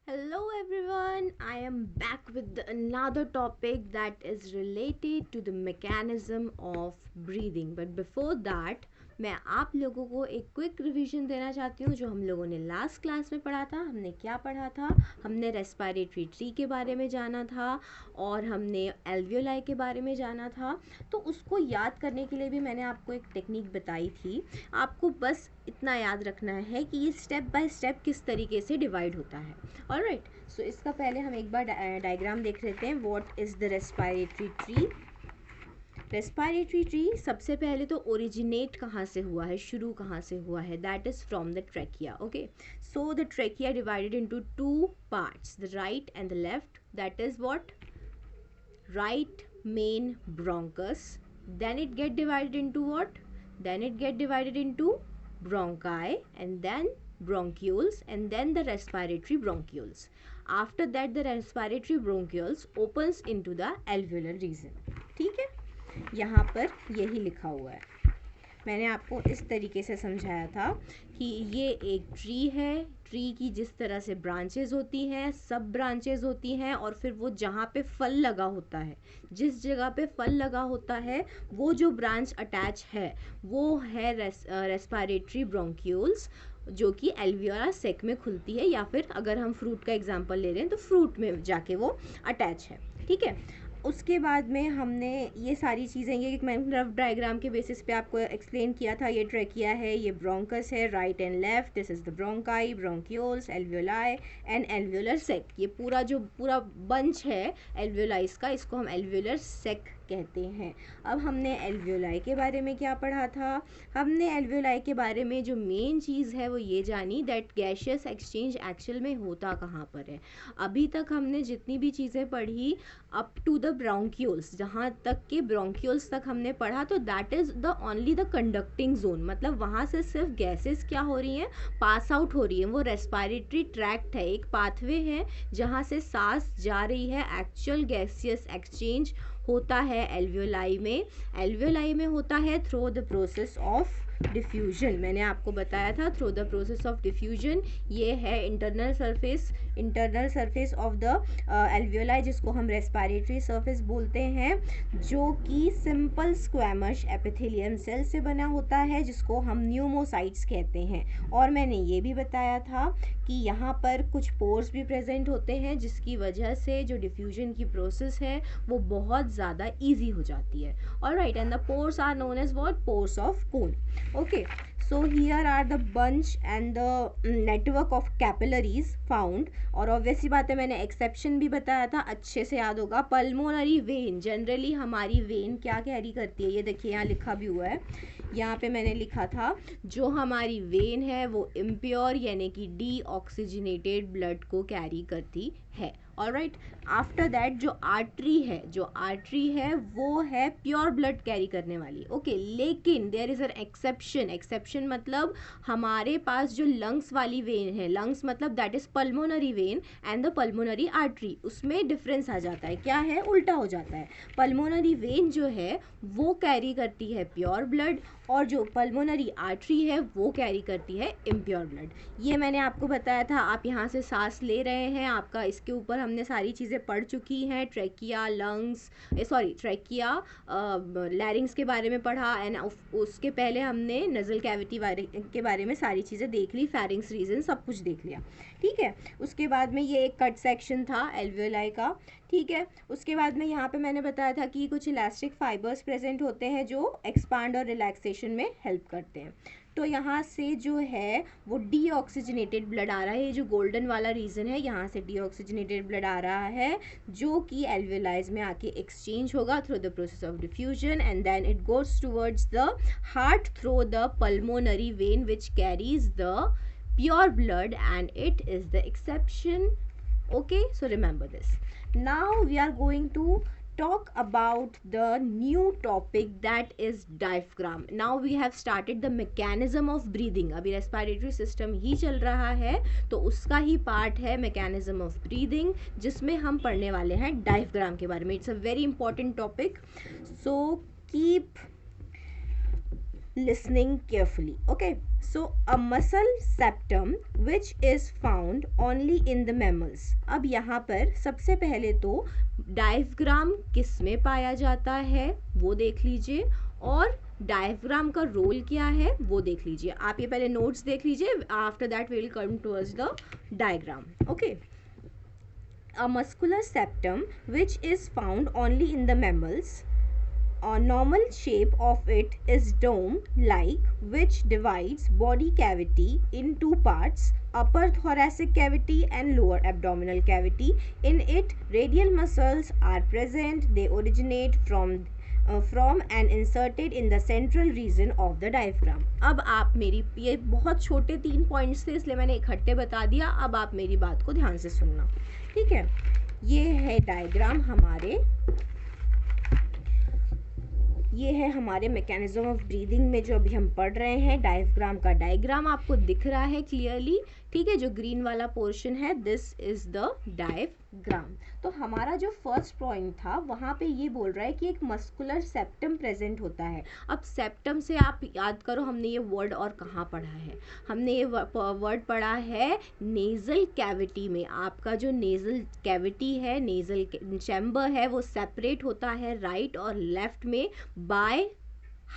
Hello everyone, I am back with another topic that is related to the mechanism of breathing. But before that, मैं आप लोगों को एक quick revision देना चाहती हूँ जो हम लोगों ने लास्ट क्लास में पढ़ा था. हमने क्या पढ़ा था? हमने रेस्पिरेटरी ट्री के बारे में जाना था और हमने एल्वियोलाई के बारे में जाना था. तो उसको याद करने के लिए भी मैंने आपको एक टेक्निक बताई थी. आपको बस इतना याद रखना है कि ये स्टेप बाय स्टेप किस तरीके से डिवाइड होता है. ऑलराइट, सो इसका पहले हम एक बार डायग्राम देख लेते हैं. What is the respiratory tree? Respiratory tree सबसे पहले तो ओरिजिनेट कहाँ से हुआ है, शुरू कहाँ से हुआ है? That is from the trachea. Okay, so the trachea divided into two parts, the right and the left. That is what? right main bronchus. Then it get divided into what? Then it get divided into bronchi and then bronchioles and then the respiratory bronchioles. After that the respiratory bronchioles opens into the alveolar region. ठीक है, यहाँ पर यही लिखा हुआ है. मैंने आपको इस तरीके से समझाया था कि ये एक ट्री है. ट्री की जिस तरह से ब्रांचेज होती हैं, सब ब्रांचेज होती हैं, और फिर वो जहाँ पे फल लगा होता है, जिस जगह पे फल लगा होता है, वो जो ब्रांच अटैच है वो है रेस्पिरेटरी ब्रोंक्यूल्स, जो कि एल्वियोला सेक में खुलती है, या फिर अगर हम फ्रूट का एग्जांपल ले रहे हैं तो फ्रूट में जाके वो अटैच है. ठीक है, उसके बाद में हमने ये सारी चीज़ें, ये मैंने रफ डायग्राम के बेसिस पे आपको एक्सप्लेन किया था. ये ट्रैकिया है, ये ब्रोंकस है, right and left. This is the bronchi, bronchioles, alveoli and alveolar sac. ये पूरा बंच है एल्वियोलाइज का, इसको हम एल्वियोलर सेक कहते हैं. अब हमने एल्वियोलाई के बारे में क्या पढ़ा था? हमने एल्वियोलाई के बारे में जो मेन चीज़ है वो ये जानी दैट गैशियस एक्सचेंज एक्चुअल में होता कहाँ पर है. अभी तक हमने जितनी भी चीज़ें पढ़ी अप टू द ब्रोंक्यूल्स, जहाँ तक के ब्रोंक्यूल्स तक हमने पढ़ा, तो that is the only the conducting zone. मतलब वहाँ से सिर्फ गैसेस क्या हो रही हैं? पास आउट हो रही हैं. वो रेस्पिरेटरी ट्रैक्ट है, एक पाथवे है जहाँ से सांस जा रही है. एक्चुअल गैसियस एक्सचेंज होता है एल्वियोलाई में. एल्वियोलाई में होता है through the process of diffusion. मैंने आपको बताया था through the process of diffusion. ये है internal surface of the alveoli, जिसको हम रेस्पिरेटरी सरफेस बोलते हैं, जो कि सिंपल स्क्वैमस एपिथेलियम सेल से बना होता है, जिसको हम न्यूमोसाइट्स कहते हैं. और मैंने ये भी बताया था कि यहाँ पर कुछ पोर्स भी प्रेजेंट होते हैं, जिसकी वजह से जो डिफ्यूजन की प्रोसेस है वो बहुत ज़्यादा ईजी हो जाती है. Alright, and the pores are known as what? Pores of cone. Okay, so here are the bunch and the network of capillaries found. और ऑब्वियसली बात है, मैंने एक्सेप्शन भी बताया था, अच्छे से याद होगा. पल्मोनरी वेन, जनरली हमारी वेन क्या कैरी करती है? ये देखिए यहाँ लिखा भी हुआ है. यहाँ पे मैंने लिखा था जो हमारी वेन है वो इम्प्योर यानी कि डीऑक्सीजनेटेड ब्लड को कैरी करती है. ऑलराइट, आफ्टर दैट जो आर्टरी है वो है प्योर ब्लड कैरी करने वाली. ओके, लेकिन देयर इज़ एन एक्सेप्शन मतलब हमारे पास जो लंग्स वाली वेन है, लंग्स मतलब that is pulmonary vein and the pulmonary artery, उसमें डिफरेंस आ जाता है. क्या है? उल्टा हो जाता है. पल्मोनरी वेन जो है वो कैरी करती है प्योर ब्लड, और जो पल्मोनरी आर्टरी है वो कैरी करती है इम्प्योर ब्लड. ये मैंने आपको बताया था. आप यहाँ से सांस ले रहे हैं, आपका इसके ऊपर हमने सारी चीज़ें पढ़ चुकी हैं. ट्रैकिया, ट्रैकिया, लैरिंग्स के बारे में पढ़ा, एंड उसके पहले हमने नज़ल कैविटी के बारे में सारी चीज़ें देख ली. फेरिंग्स रीजन सब कुछ देख लिया. ठीक है, उसके बाद में ये एक कट सेक्शन था एल्वियोलाई का. ठीक है, उसके बाद में यहाँ पे मैंने बताया था कि कुछ इलास्टिक फाइबर्स प्रेजेंट होते हैं जो एक्सपांड और रिलैक्सेशन में हेल्प करते हैं. तो यहाँ से जो है वो डीऑक्सीजनेटेड ब्लड आ रहा है. ये जो गोल्डन वाला रीजन है, यहाँ से डीऑक्सीजनेटेड ब्लड आ रहा है, जो कि एल्वियोलाइज में आके एक्सचेंज होगा through the process of diffusion, and then it goes towards the heart through the pulmonary vein which carries the pure blood, and it is the exception. Okay, so remember this. Now we are going to talk about the new topic, that is diaphragm. Now we have started the mechanism of breathing. अभी respiratory system ही चल रहा है, तो उसका ही part है mechanism of breathing, जिसमें हम पढ़ने वाले हैं diaphragm के बारे में. It's a very important topic, so keep listening carefully. Okay, so a muscle septum which is found only in the mammals. अब यहाँ पर सबसे पहले तो डायफ्राम किस में पाया जाता है वो देख लीजिए, और डायफ्राम का रोल क्या है वो देख लीजिए. आप ये पहले नोट्स देख लीजिए, after that we will come towards the diagram. Okay, a muscular septum which is found only in the mammals. A normal shape of it is dome-like, which divides body cavity in two parts, upper thoracic cavity and lower abdominal cavity. In it, radial muscles are present. They originate from and inserted in the central region of the diaphragm. अब आप मेरी, ये बहुत छोटे 3 points थे इसलिए मैंने इकट्ठे बता दिया. अब आप मेरी बात को ध्यान से सुनना, ठीक है. ये है डायग्राम हमारे, ये है हमारे मैकेनिज्म ऑफ ब्रीदिंग में जो अभी हम पढ़ रहे हैं. डायफ्राम का डायग्राम आपको दिख रहा है क्लियरली, ठीक है. जो ग्रीन वाला पोर्शन है, दिस इज द डायफ्राम. तो हमारा जो फर्स्ट पॉइंट था वहाँ पे ये बोल रहा है कि एक मस्कुलर सेप्टम प्रेजेंट होता है. अब सेप्टम से आप याद करो हमने ये वर्ड और कहाँ पढ़ा है. हमने ये वर्ड पढ़ा है नेजल कैविटी में. आपका जो नेजल कैविटी है, नेजल चैम्बर है, वो सेपरेट होता है राइट और लेफ्ट में bye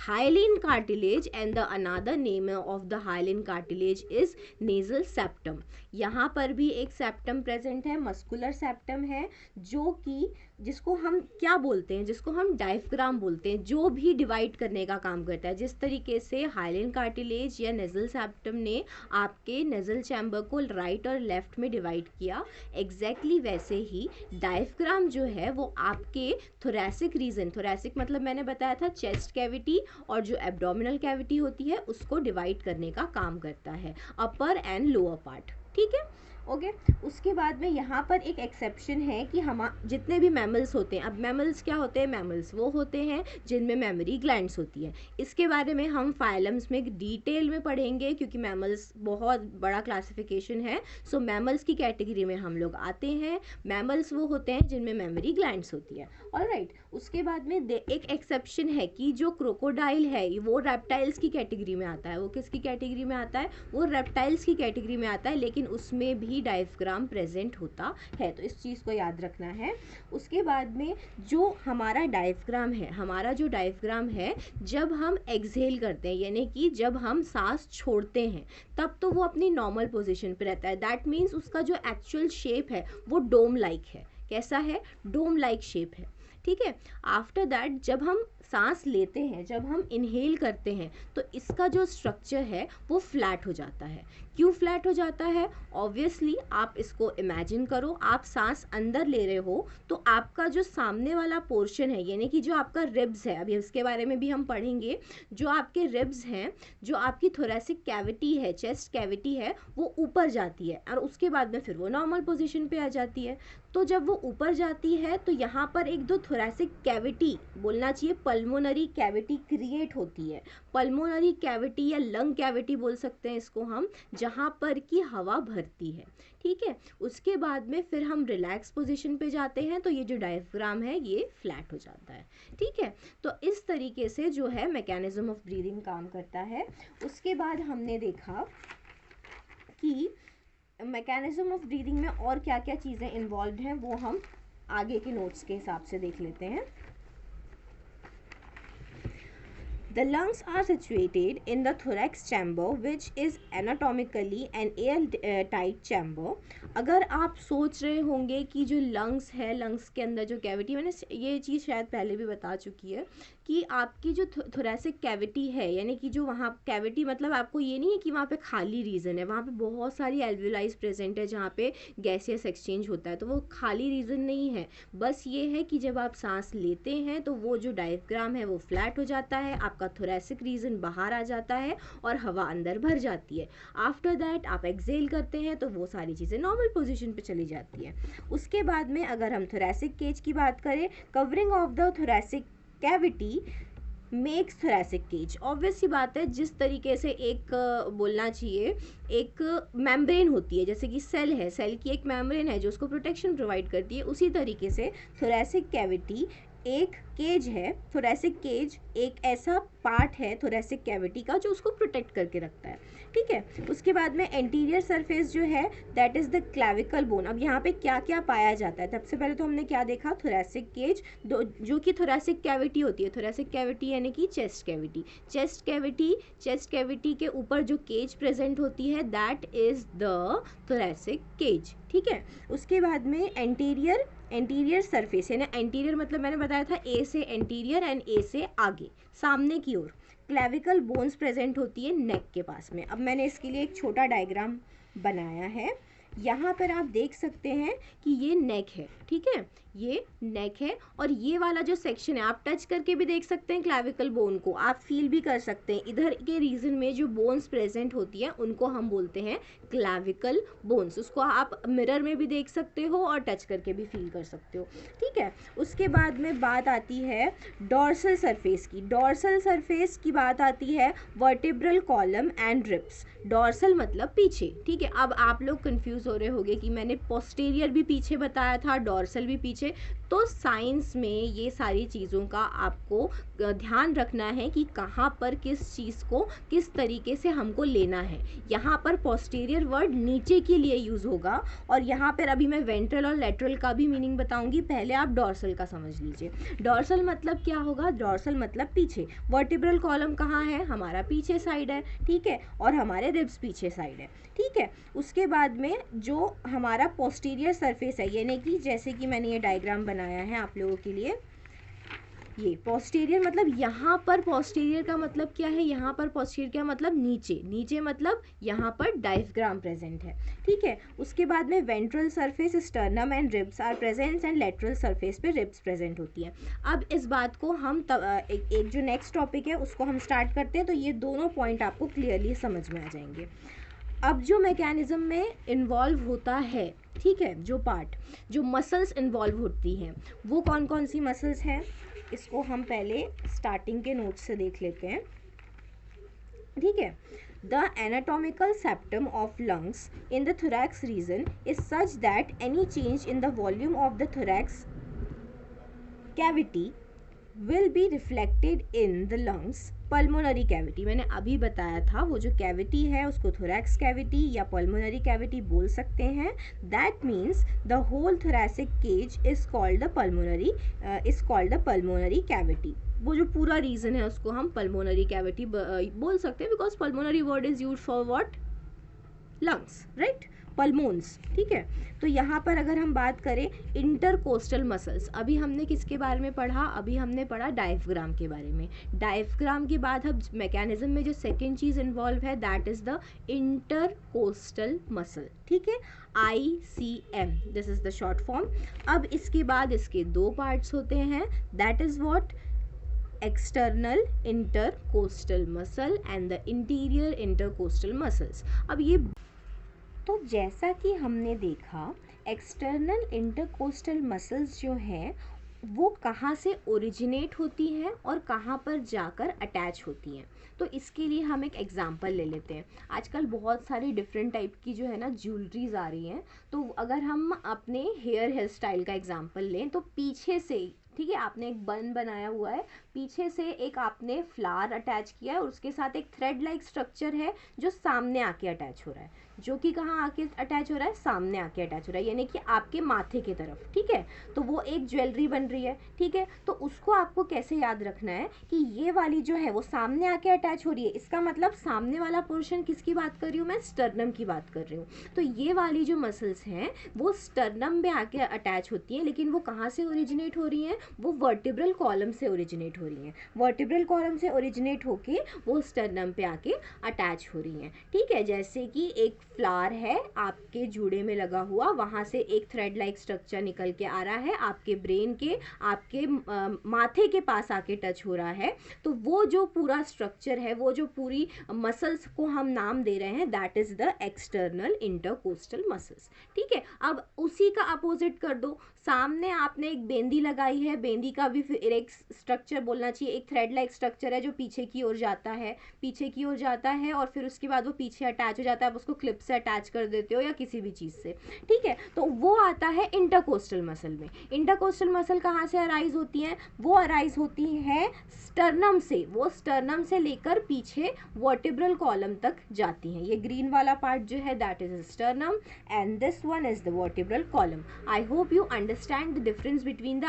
hyaline cartilage, and the another name of the hyaline cartilage is nasal septum. यहाँ पर भी एक सेप्टम प्रेजेंट है, मस्कुलर सेप्टम है, जो कि जिसको हम क्या बोलते हैं, जिसको हम डायफ्राम बोलते हैं, जो भी डिवाइड करने का काम करता है. जिस तरीके से हाइलिन कार्टिलेज या नेजल सेप्टम ने आपके नेजल चैम्बर को राइट और लेफ्ट में डिवाइड किया, एग्जैक्टली वैसे ही डायफ्राम जो है वो आपके थोरैसिक रीजन, थोरैसिक मतलब मैंने बताया था चेस्ट कैविटी और जो एब्डोमिनल कैविटी होती है उसको डिवाइड करने का काम करता है, अपर एंड लोअर पार्ट, ठीक है. ओके, उसके बाद में यहाँ पर एक एक्सेप्शन है कि हम जितने भी मैमल्स होते हैं, अब मैमल्स क्या होते हैं, मैमल्स वो होते हैं जिनमें मेमोरी ग्लैंड्स होती है. इसके बारे में हम फाइलम्स में डिटेल में पढ़ेंगे क्योंकि मैमल्स बहुत बड़ा क्लासिफिकेशन है. सो मैमल्स की कैटेगरी में हम लोग आते हैं. मैमल्स वो होते हैं जिनमें मेमोरी ग्लैंड्स होती है. ऑलराइट, उसके बाद में एक एक्सेप्शन है कि जो क्रोकोडाइल है वो रेप्टाइल्स की कैटेगरी में आता है. वो किसकी कैटेगरी में आता है, वो रेप्टाइल्स की कैटेगरी में आता है, लेकिन उसमें भी डायफ्राम प्रेजेंट होता है. तो इस चीज़ को याद रखना है. उसके बाद में जो हमारा डायफ्राम है, हमारा जो डायफ्राम है, जब हम एक्सहेल करते हैं यानी कि जब हम सांस छोड़ते हैं तब तो वो अपनी नॉर्मल पोजीशन पे रहता है. दैट मीन्स उसका जो एक्चुअल शेप है वो डोम लाइक है. कैसा है, डोम लाइक शेप है, ठीक है. आफ्टर दैट जब हम सांस लेते हैं, जब हम इनहेल करते हैं, तो इसका जो स्ट्रक्चर है वो फ्लैट हो जाता है. क्यों फ्लैट हो जाता है, ऑब्वियसली आप इसको इमेजिन करो, आप सांस अंदर ले रहे हो तो आपका जो सामने वाला पोर्शन है यानी कि जो आपका रिब्स है, अभी इसके बारे में भी हम पढ़ेंगे, जो आपके रिब्स हैं, जो आपकी थोरैसिक कैविटी है, चेस्ट कैविटी है, वो ऊपर जाती है और उसके बाद में फिर वो नॉर्मल पोजीशन पे आ जाती है. तो जब वो ऊपर जाती है तो यहाँ पर एक दो थोरैसिक कैविटी, बोलना चाहिए पल्मोनरी कैविटी क्रिएट होती है. पल्मोनरी कैविटी या लंग कैविटी बोल सकते हैं इसको हम, जहाँ पर की हवा भरती है, ठीक है. उसके बाद में फिर हम रिलैक्स पोजीशन पे जाते हैं तो ये जो डायफ्राम है ये फ्लैट हो जाता है, ठीक है. तो इस तरीके से जो है मैकेनिज्म ऑफ ब्रीदिंग काम करता है. उसके बाद हमने देखा कि मैकेनिज्म ऑफ ब्रीदिंग में और क्या क्या चीज़ें इन्वॉल्व हैं वो हम आगे के नोट्स के हिसाब से देख लेते हैं. The lungs are situated in the thorax chamber, which is anatomically an air-tight chamber. अगर आप सोच रहे होंगे कि जो लंग्स है, लंग्स के अंदर जो कैविटी, मैंने ये चीज़ शायद पहले भी बता चुकी है कि आपकी जो थोरैसिक कैविटी है यानी कि जो वहाँ कैविटी, मतलब आपको ये नहीं है कि वहाँ पे खाली रीजन है, वहाँ पे बहुत सारी एल्वियोलाइज प्रेजेंट है जहाँ पे गैसियस एक्सचेंज होता है. तो वो खाली रीजन नहीं है, बस ये है कि जब आप सांस लेते हैं तो वो जो डायफ्राम है वो फ्लैट हो जाता है, आपका थोरैसिक रीजन बाहर आ जाता है और हवा अंदर भर जाती है. आफ्टर दैट आप एक्सहेल करते हैं तो वो सारी चीज़ें नॉर्मल पोजीशन पे चली जाती है. उसके बाद में अगर हम थोरैसिक केज की बात करें, covering of the thoracic cavity makes thoracic cage. Obvious सी बात है, जिस तरीके से एक बोलना चाहिए एक मेम्ब्रेन होती है, जैसे कि सेल है, सेल की एक मेम्ब्रेन है जो उसको प्रोटेक्शन प्रोवाइड करती है, उसी तरीके से थोरैसिक कैविटी एक केज है. थोरैसिक केज एक ऐसा पार्ट है थोरेसिक कैविटी का जो उसको प्रोटेक्ट करके रखता है, ठीक है। उसके बाद में एंटीरियर सरफेस जो है that is the clavicle bone. अब यहाँ पे क्या क्या पाया जाता है, सबसे पहले तो हमने क्या देखा, थोरेसिक केज, जो कि थोरेसिक कैविटी होती है। थोरेसिक कैविटी यानी कि चेस्ट कैविटी। चेस्ट कैविटी के ऊपर जो केज प्रेजेंट होती है that is the thoracic cage, ठीक है। उसके बाद में एंटीरियर सरफेस, यानी एंटीरियर मतलब मैंने बताया था ए से एंटीरियर एंड ए से आगे, सामने की ओर क्लैविकल बोन्स प्रेजेंट होती है नेक के पास में। अब मैंने इसके लिए एक छोटा डायग्राम बनाया है। यहाँ पर आप देख सकते हैं कि ये नेक है, ठीक है, ये नेक है। और ये वाला जो सेक्शन है आप टच करके भी देख सकते हैं क्लैविकल बोन को, आप फील भी कर सकते हैं। इधर के रीजन में जो बोन्स प्रेजेंट होती हैं उनको हम बोलते हैं क्लैविकल बोन्स। उसको आप मिरर में भी देख सकते हो और टच करके भी फील कर सकते हो, ठीक है। उसके बाद में बात आती है डॉर्सल सरफेस की। डॉर्सल सरफेस की बात आती है vertebral column and ribs. Dorsal मतलब पीछे, ठीक है। अब आप लोग कंफ्यूज हो रहे होंगे कि मैंने पोस्टीरियर भी पीछे बताया था, डॉर्सल भी पीछे। तो साइंस में ये सारी चीज़ों का आपको ध्यान रखना है कि कहाँ पर किस चीज़ को किस तरीके से हमको लेना है। यहाँ पर पोस्टीरियर वर्ड नीचे के लिए यूज़ होगा, और यहाँ पर अभी मैं वेंट्रल और लेटरल का भी मीनिंग बताऊंगी। पहले आप डॉर्सल का समझ लीजिए। डॉर्सल मतलब क्या होगा, डॉर्सल मतलब पीछे। वर्टिब्रल कॉलम कहाँ है, हमारा पीछे साइड है, ठीक है, और हमारे रिब्स पीछे साइड है, ठीक है। उसके बाद में जो हमारा पोस्टीरियर सरफेस है, यानी कि जैसे कि मैंने ये डायग्राम बनाया है आप लोगों के लिए, ये पोस्टीरियर मतलब यहाँ पर पोस्टीरियर का मतलब क्या है, यहाँ पर पोस्टीरियर का मतलब नीचे मतलब यहाँ पर डायफ्राम प्रेजेंट है, ठीक है। उसके बाद में ventral surface, sternum and ribs are present and lateral surface पे रिब्स प्रेजेंट होती है। अब इस बात को हम एक जो नेक्स्ट टॉपिक है उसको हम स्टार्ट करते हैं, तो ये दोनों पॉइंट आपको क्लियरली समझ में आ जाएंगे। अब जो मैकेनिज्म में इन्वॉल्व होता है, ठीक है, जो पार्ट, जो मसल्स इन्वॉल्व होती हैं वो कौन कौन सी मसल्स हैं, इसको हम पहले स्टार्टिंग के नोट्स से देख लेते हैं, ठीक है। The anatomical septum of lungs in the thorax region is such that any change in the volume of the thorax cavity will be reflected in the lungs pulmonary cavity। मैंने अभी बताया था वो जो कैविटी है उसको thorax cavity या pulmonary cavity बोल सकते हैं। That means the whole thoracic cage is called the pulmonary cavity। वो जो पूरा रीजन है उसको हम pulmonary cavity बोल सकते हैं, because pulmonary word is used for what, lungs, right, पल्मोन्स, ठीक है। तो यहाँ पर अगर हम बात करें इंटरकोस्टल मसल्स, अभी हमने किसके बारे में पढ़ा, अभी हमने पढ़ा डायफ्राम के बारे में। डायफ्राम के बाद अब मैकेनिज्म में जो सेकेंड चीज़ इन्वॉल्व है that is the intercostal muscle, ठीक है, ICM, this is the short form. अब इसके बाद इसके दो पार्ट्स होते हैं, that is what, external intercostal muscle and the interior intercostal muscles. अब ये तो जैसा कि हमने देखा एक्सटर्नल इंटरकोस्टल मसल्स जो हैं वो कहाँ से ओरिजिनेट होती हैं और कहाँ पर जाकर अटैच होती हैं। तो इसके लिए हम एक एग्जांपल ले लेते हैं। आजकल बहुत सारी डिफरेंट टाइप की जो है ना ज्वेलरीज आ रही हैं, तो अगर हम अपने हेयर स्टाइल का एग्जांपल लें तो पीछे से, ठीक है, आपने एक बन बनाया हुआ है, पीछे से एक आपने फ्लावर अटैच किया है और उसके साथ एक थ्रेड लाइक स्ट्रक्चर है जो सामने आके अटैच हो रहा है, जो कि कहाँ आके अटैच हो रहा है, सामने आके अटैच हो रहा है, यानी कि आपके माथे की तरफ, ठीक है। तो वो एक ज्वेलरी बन रही है, ठीक है। तो उसको आपको कैसे याद रखना है कि ये वाली जो है वो सामने आके अटैच हो रही है, इसका मतलब सामने वाला पोर्शन किसकी बात कर रही हूँ मैं, स्टर्नम की बात कर रही हूँ। तो ये वाली जो मसल्स हैं वो स्टर्नम में आके अटैच होती हैं, लेकिन वो कहाँ से ओरिजिनेट हो रही हैं, वो वर्टिब्रल कॉलम से ओरिजिनेट हो रही हैं। वर्टिब्रल कॉलम से ओरिजिनेट होके वो स्टर्नम पे आके अटैच हो रही हैं, ठीक है। जैसे कि एक फ्लावर है आपके जूड़े में लगा हुआ, वहाँ से एक थ्रेड लाइक स्ट्रक्चर निकल के आ रहा है, आपके ब्रेन के, आपके माथे के पास आके टच हो रहा है। तो वो जो पूरा स्ट्रक्चर है, वो जो पूरी मसल्स को हम नाम दे रहे हैं that is the external intercostal muscles, ठीक है। अब उसी का अपोजिट कर दो, सामने आपने एक बेंदी लगाई है, बेंदी का भी फिर एक स्ट्रक्चर बोलना चाहिए, एक थ्रेड लाइक स्ट्रक्चर है जो पीछे की ओर जाता है, पीछे की ओर जाता है और फिर उसके बाद वो पीछे अटैच हो जाता है, आप उसको क्लिप से अटैच कर देते हो या किसी भी चीज़ से, ठीक है। तो वो आता है इंटरकोस्टल मसल में। इंटरकोस्टल मसल कहाँ से अराइज होती हैं? वो अराइज होती है स्टर्नम से, वो स्टर्नम से लेकर पीछे वर्टिब्रल कॉलम तक जाती हैं। ये ग्रीन वाला पार्ट जो है that is sternum and this one is the vertebral column. I hope you understand the difference between the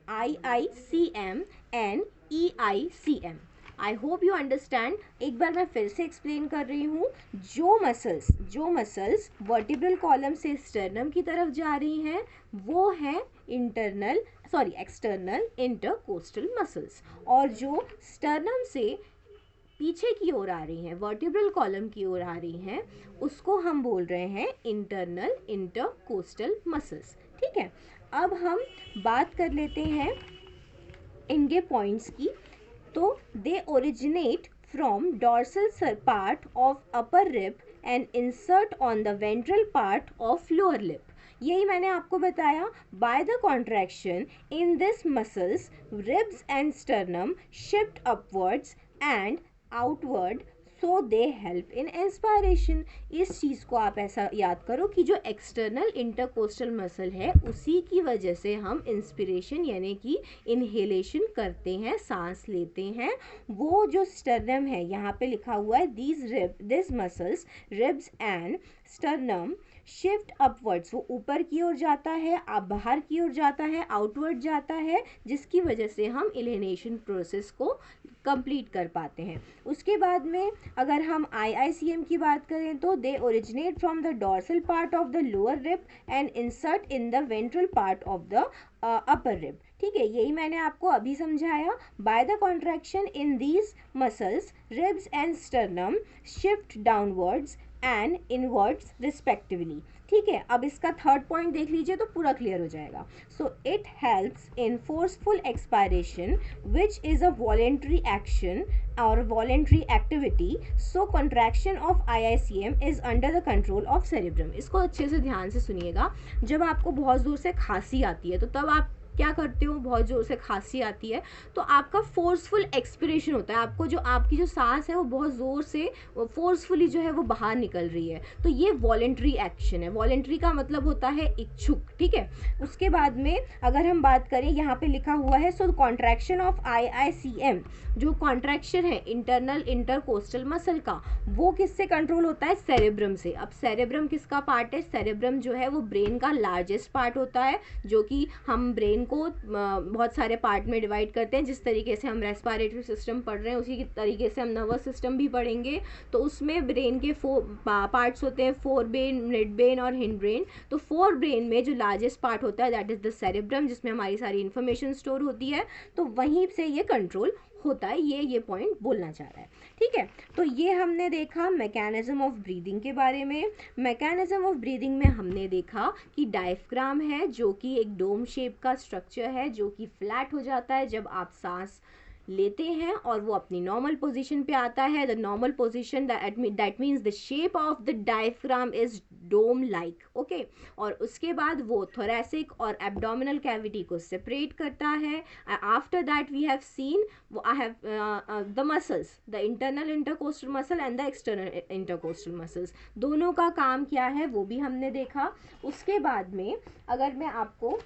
IICM and EICM। I hope you understand. एक बार मैं फिर से एक्सप्लेन कर रही हूँ। जो मसल्स वर्टिब्रल कॉलम से स्टर्नम की तरफ जा रही हैं वो है एक्सटर्नल इंटरकोस्टल मसल्स, और जो स्टर्नम से पीछे की ओर आ रही हैं, वर्टिब्रल कॉलम की ओर आ रही हैं, उसको हम बोल रहे हैं इंटरनल इंटरकोस्टल मसल्स, ठीक है। अब हम बात कर लेते हैं इनके पॉइंट्स की। तो they originate from dorsal part of upper rib end insert on the ventral part of lower lip. यही मैंने आपको बताया, by the contraction in this muscles ribs and sternum shift upwards and outward, so they help in inspiration. इस चीज़ को आप ऐसा याद करो कि जो एक्सटर्नल इंटरकोस्टल मसल है उसी की वजह से हम इंस्पिरेशन यानी कि इनहेलेशन करते हैं, सांस लेते हैं। वो जो स्टर्नम है, यहाँ पे लिखा हुआ है this muscles ribs and sternum shift upwards, वो ऊपर की ओर जाता है, आप बाहर की ओर जाता है, आउटवर्ड जाता है, जिसकी वजह से हम इनहेलेशन प्रोसेस को कंप्लीट कर पाते हैं। उसके बाद में अगर हम IICM की बात करें तो they originate from the dorsal part of the lower rib end insert in the ventral part of the upper rib, ठीक है। यही मैंने आपको अभी समझाया। By the contraction in these muscles ribs and sternum shift downwards and inwards respectively, ठीक है। अब इसका थर्ड पॉइंट देख लीजिए तो पूरा क्लियर हो जाएगा। So it helps in forceful expiration which is a voluntary action और voluntary activity, so contraction of IICM is under the control of cerebrum. इसको अच्छे से ध्यान से सुनिएगा। जब आपको बहुत जोर से खांसी आती है तो तब आप क्या करते हो? बहुत ज़ोर से खांसी आती है तो आपका फोर्सफुल एक्सपिरेशन होता है, आपको जो आपकी जो सांस है वो बहुत ज़ोर से फोर्सफुली जो है वो बाहर निकल रही है, तो ये वॉलेंट्री एक्शन है। वॉलेंट्री का मतलब होता है इच्छुक, ठीक है। उसके बाद में अगर हम बात करें, यहाँ पे लिखा हुआ है सो कॉन्ट्रैक्शन ऑफ IICM, जो कॉन्ट्रैक्शन है इंटरनल इंटरकोस्टल मसल का, वो किससे कंट्रोल होता है? सेरेब्रम से। अब सेरेब्रम किसका पार्ट है? सेरेब्रम जो है वो ब्रेन का लार्जेस्ट पार्ट होता है, जो कि हम ब्रेन को बहुत सारे पार्ट में डिवाइड करते हैं। जिस तरीके से हम रेस्पिरेटरी सिस्टम पढ़ रहे हैं उसी तरीके से हम नर्वस सिस्टम भी पढ़ेंगे। तो उसमें ब्रेन के 4 पार्ट्स होते हैं, फोर ब्रेन, मिड ब्रेन और हिंड ब्रेन। तो फोर ब्रेन में जो लार्जेस्ट पार्ट होता है दैट इज द सेरेब्रम, जिसमें हमारी सारी इन्फॉर्मेशन स्टोर होती है, तो वहीं से ये कंट्रोल होता है। ये पॉइंट बोलना चाह रहा है, ठीक है। तो ये हमने देखा मैकेनिज्म ऑफ ब्रीदिंग के बारे में। मैकेनिज्म ऑफ ब्रीदिंग में हमने देखा कि डायफ्राम है जो कि एक डोम शेप का स्ट्रक्चर है जो कि फ्लैट हो जाता है जब आप सांस लेते हैं और वो अपनी नॉर्मल पोजीशन पे आता है। The normal position that means the shape of the diaphragm is dome like, okay. और उसके बाद वो थोरैसिक और एब्डोमिनल कैविटी को सेपरेट करता है। After that we have seen I have the muscles, the internal intercostal muscle and the external intercostal muscles, दोनों का काम क्या है वो भी हमने देखा। उसके बाद में अगर मैं आपको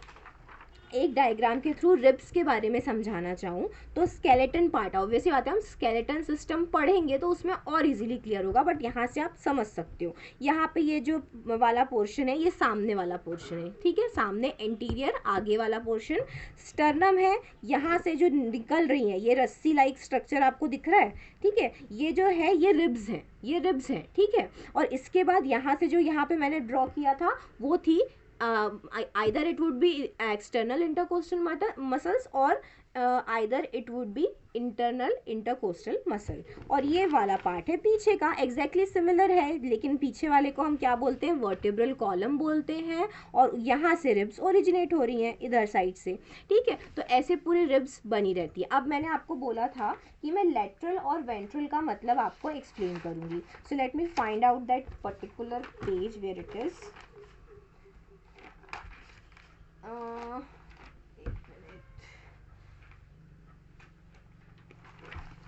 एक डायग्राम के थ्रू रिब्स के बारे में समझाना चाहूँ तो स्केलेटन पार्ट, ऑब्वियसली बात है हम स्केलेटन सिस्टम पढ़ेंगे तो उसमें और इजीली क्लियर होगा, बट यहाँ से आप समझ सकते हो। यहाँ पे ये जो वाला पोर्शन है ये सामने वाला पोर्शन है, ठीक है, सामने एंटीरियर आगे वाला पोर्शन स्टर्नम है। यहाँ से जो निकल रही है ये रस्सी लाइक स्ट्रक्चर आपको दिख रहा है, ठीक है, ये जो है ये रिब्स हैं, ये रिब्स हैं, ठीक है। और इसके बाद यहाँ से जो यहाँ पे मैंने ड्रॉ किया था वो थी either it would be external intercostal muscles or either it would be internal intercostal muscle। और ये वाला पार्ट है पीछे का, exactly similar है, लेकिन पीछे वाले को हम क्या बोलते हैं? वर्टिब्रल कॉलम बोलते हैं। और यहाँ से रिब्स ओरिजिनेट हो रही हैं इधर साइड से, ठीक है। तो ऐसे पूरी रिब्स बनी रहती है। अब मैंने आपको बोला था कि मैं लेटरल और वेंट्रल का मतलब आपको एक्सप्लेन करूँगी। So let me find out that particular page where it is.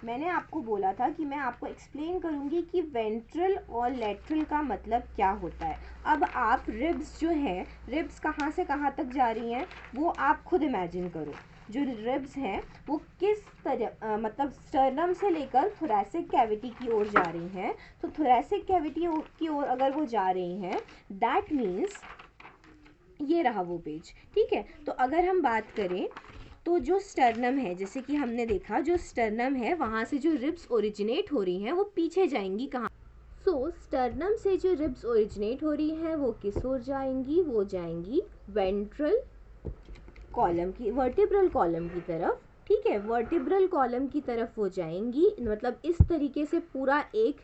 मैंने आपको बोला था कि मैं आपको एक्सप्लेन करूँगी कि वेंट्रल और लेटरल का मतलब क्या होता है। अब आप रिब्स जो है, रिब्स कहाँ से कहाँ तक जा रही हैं वो आप खुद इमेजिन करो। जो रिब्स हैं वो किस तरह मतलब स्टर्नम से लेकर थोरैसिक कैविटी की ओर जा रही हैं। तो थोरैसिक कैविटी की ओर अगर वो जा रही हैं, दैट मीन्स ये रहा वो पेज, ठीक है। तो अगर हम बात करें तो जो स्टर्नम है, जैसे कि हमने देखा जो स्टर्नम है वहाँ से जो रिब्स ओरिजिनेट हो रही हैं वो पीछे जाएंगी कहाँ। सो स्टर्नम से जो रिब्स ओरिजिनेट हो रही हैं वो किस ओर जाएंगी, वो जाएंगी वेंट्रल कॉलम की, वर्टिब्रल कॉलम की तरफ, ठीक है। वर्टिब्रल कॉलम की तरफ वो जाएंगी, मतलब इस तरीके से पूरा एक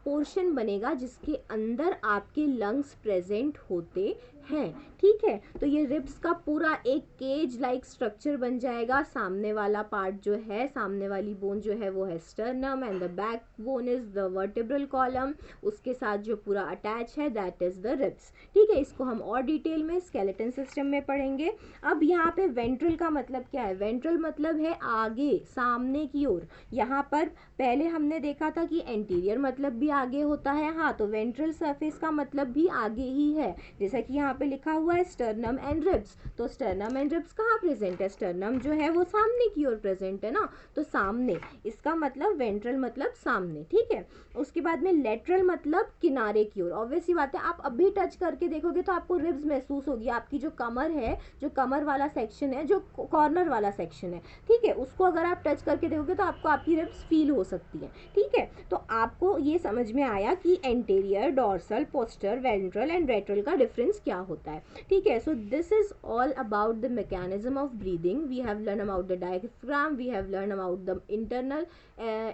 पोर्शन बनेगा जिसके अंदर आपके लंग्स प्रेजेंट होते हैं, ठीक है। तो ये रिब्स का पूरा एक केज लाइक स्ट्रक्चर बन जाएगा। सामने वाला पार्ट जो है, सामने वाली बोन जो है वो है sternum and the back bone is the vertebral column. उसके साथ जो पूरा अटैच है दैट इज द रिब्स, ठीक है। इसको हम और डिटेल में स्केलेटन सिस्टम में पढ़ेंगे। अब यहाँ पे वेंट्रल का मतलब क्या है? वेंट्रल मतलब है आगे, सामने की ओर। यहाँ पर पहले हमने देखा था कि एंटीरियर मतलब भी आगे होता है, हाँ, तो वेंट्रल सरफेस का मतलब भी आगे ही है। जैसा कि यहाँ पे लिखा हुआ है स्टर्नम एंड रिब्स, तो स्टर्नम एंड रिब्स कहाँ प्रेजेंट है? स्टर्नम जो है वो सामने की ओर प्रेजेंट है ना, तो सामने, इसका मतलब वेंट्रल मतलब सामने, ठीक है। उसके बाद में लेटरल मतलब किनारे की ओर। ऑब्वियसली बात है, आप अभी टच करके देखोगे तो आपको रिब्स महसूस होगी। आपकी जो कमर है, जो कमर वाला सेक्शन है, जो कॉर्नर वाला सेक्शन है, ठीक है, उसको अगर आप टच करके देखोगे तो आपको आपकी रिब्स फील हो सकती है, ठीक है। तो आपको ये समझ में आया कि anterior, dorsal, posterior, ventral and retral का डिफरेंस क्या होता है, ठीक है। So this is all about the mechanism of breathing. We have learn about the diaphragm, we have learn about the internal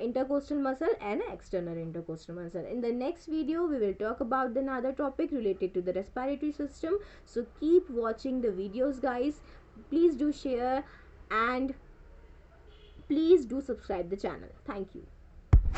intercostal muscle and external intercostal muscle. In the next video we will talk about another topic related to the respiratory system. So keep watching the videos guys, please do share and please do subscribe the channel. Thank you.